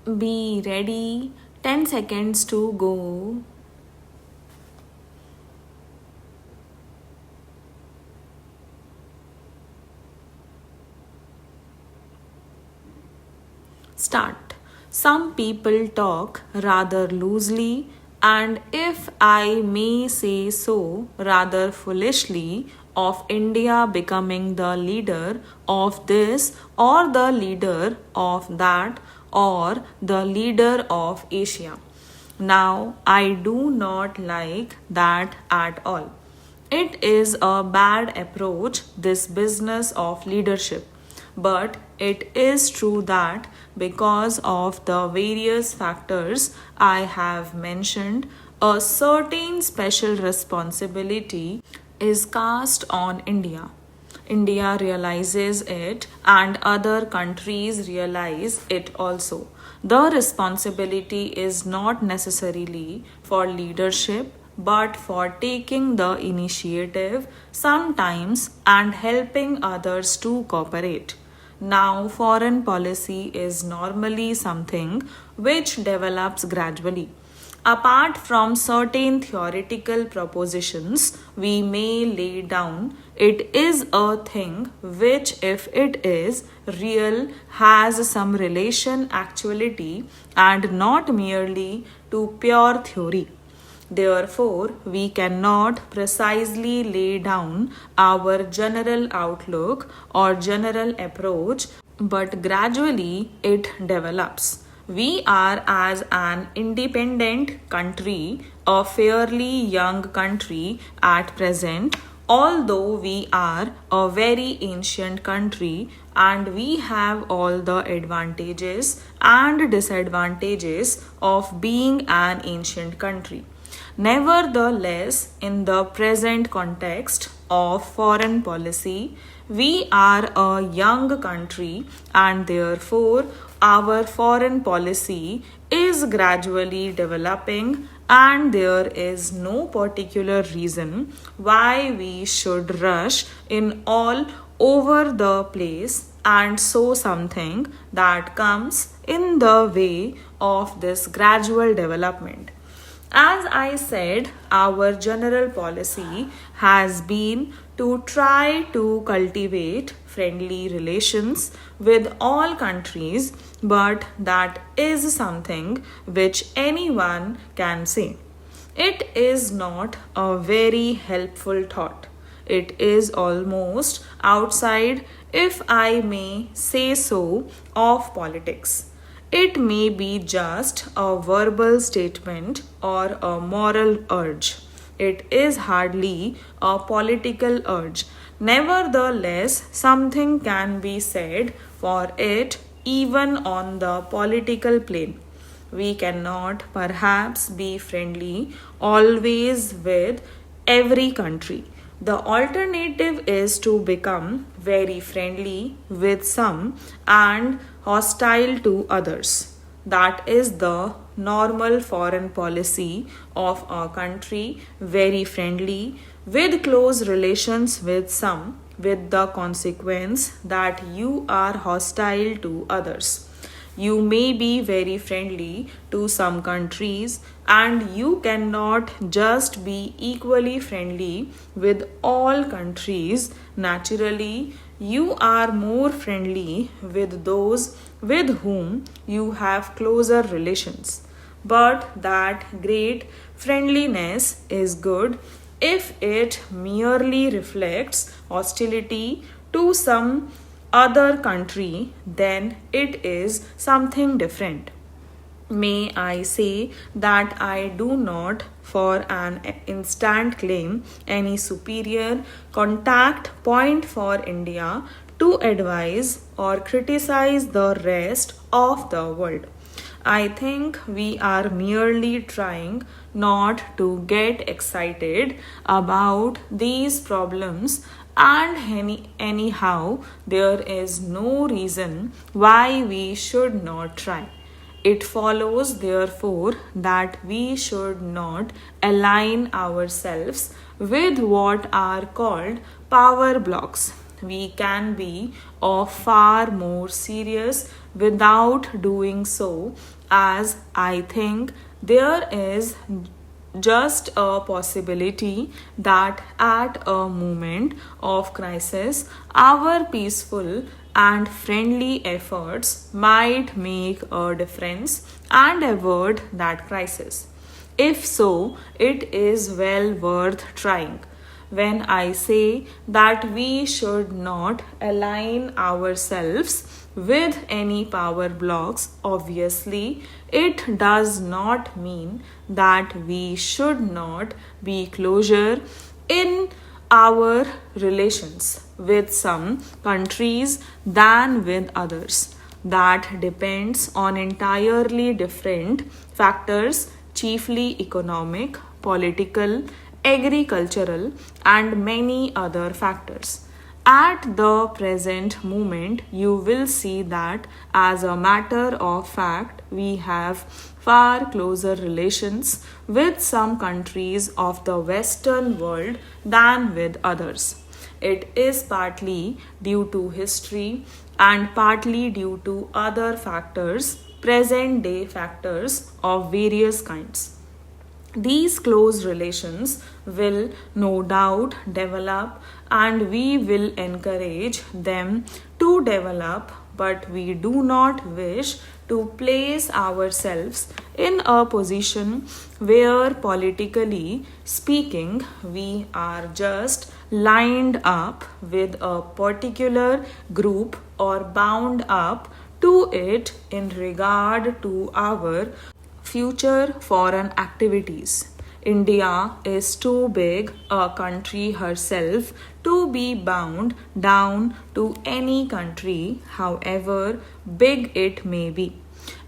Be ready. 10 seconds to go. Start. Some people talk rather loosely, and if I may say so, rather foolishly, of India becoming the leader of this or the leader of that or the leader of Asia. Now, I do not like that at all. It is a bad approach, this business of leadership. But it is true that because of the various factors I have mentioned, a certain special responsibility is cast on India. India realizes it, and other countries realize it also. The responsibility is not necessarily for leadership but for taking the initiative sometimes and helping others to cooperate. Now, foreign policy is normally something which develops gradually. Apart from certain theoretical propositions we may lay down, it is a thing which, if it is real, has some relation actuality and not merely to pure theory. Therefore, we cannot precisely lay down our general outlook or general approach, but gradually it develops. We are, as an independent country, a fairly young country at present, although we are a very ancient country and we have all the advantages and disadvantages of being an ancient country. Nevertheless, in the present context of foreign policy, we are a young country and therefore our foreign policy is gradually developing, and there is no particular reason why we should rush in all over the place and sow something that comes in the way of this gradual development. As I said, our general policy has been to try to cultivate friendly relations with all countries, but that is something which anyone can say. It is not a very helpful thought. It is almost outside, if I may say so, of politics. It may be just a verbal statement or a moral urge. It is hardly a political urge. Nevertheless, something can be said for it even on the political plane. We cannot perhaps be friendly always with every country. The alternative is to become very friendly with some and hostile to others. That is the normal foreign policy of a country, very friendly, with close relations with some, with the consequence that you are hostile to others. You may be very friendly to some countries, and you cannot just be equally friendly with all countries. Naturally, you are more friendly with those with whom you have closer relations. But that great friendliness is good if it merely reflects hostility to some other country, then it is something different. May I say that I do not, for an instant, claim any superior contact point for India to advise or criticize the rest of the world. I think we are merely trying not to get excited about these problems, and anyhow, there is no reason why we should not try. It follows, therefore, that we should not align ourselves with what are called power blocks. we can be of far more serious without doing so, as I think there is just a possibility that at a moment of crisis, our peaceful and friendly efforts might make a difference and avert that crisis. If so, it is well worth trying. When I say that we should not align ourselves with any power blocks, obviously it does not mean that we should not be closer in our relations with some countries than with others. That depends on entirely different factors, chiefly economic, political, agricultural, and many other factors. At the present moment, you will see that as a matter of fact, we have far closer relations with some countries of the Western world than with others. It is partly due to history and partly due to other factors, present day factors of various kinds. These close relations will no doubt develop, and we will encourage them to develop, but we do not wish to place ourselves in a position where, politically speaking, we are just lined up with a particular group or bound up to it in regard to our future foreign activities. India is too big a country herself to be bound down to any country, however big it may be.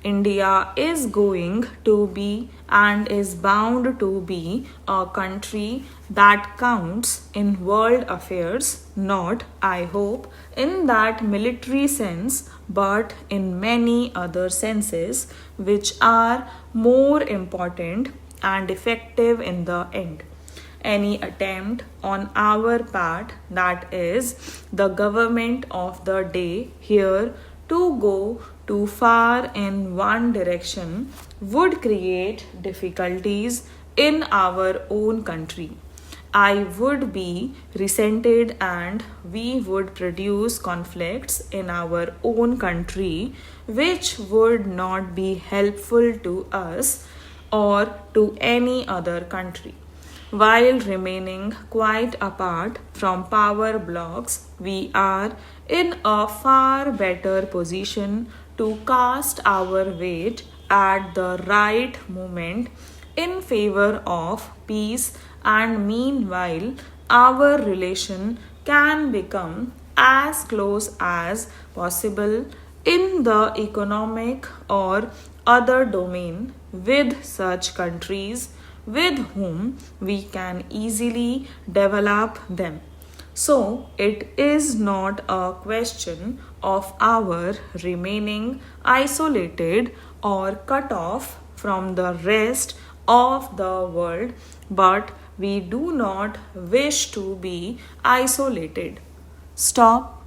India is going to be and is bound to be a country that counts in world affairs, not, I hope, in that military sense, but in many other senses which are more important and effective in the end. Any attempt on our part, that is, the government of the day here, to go too far in one direction would create difficulties in our own country. I would be resented and we would produce conflicts in our own country which would not be helpful to us or to any other country. While remaining quite apart from power blocks, we are in a far better position to cast our weight at the right moment in favor of peace, and meanwhile, our relation can become as close as possible in the economic or other domain with such countries with whom we can easily develop them. So, it is not a question of our remaining isolated or cut off from the rest of the world, but we do not wish to be isolated. Stop.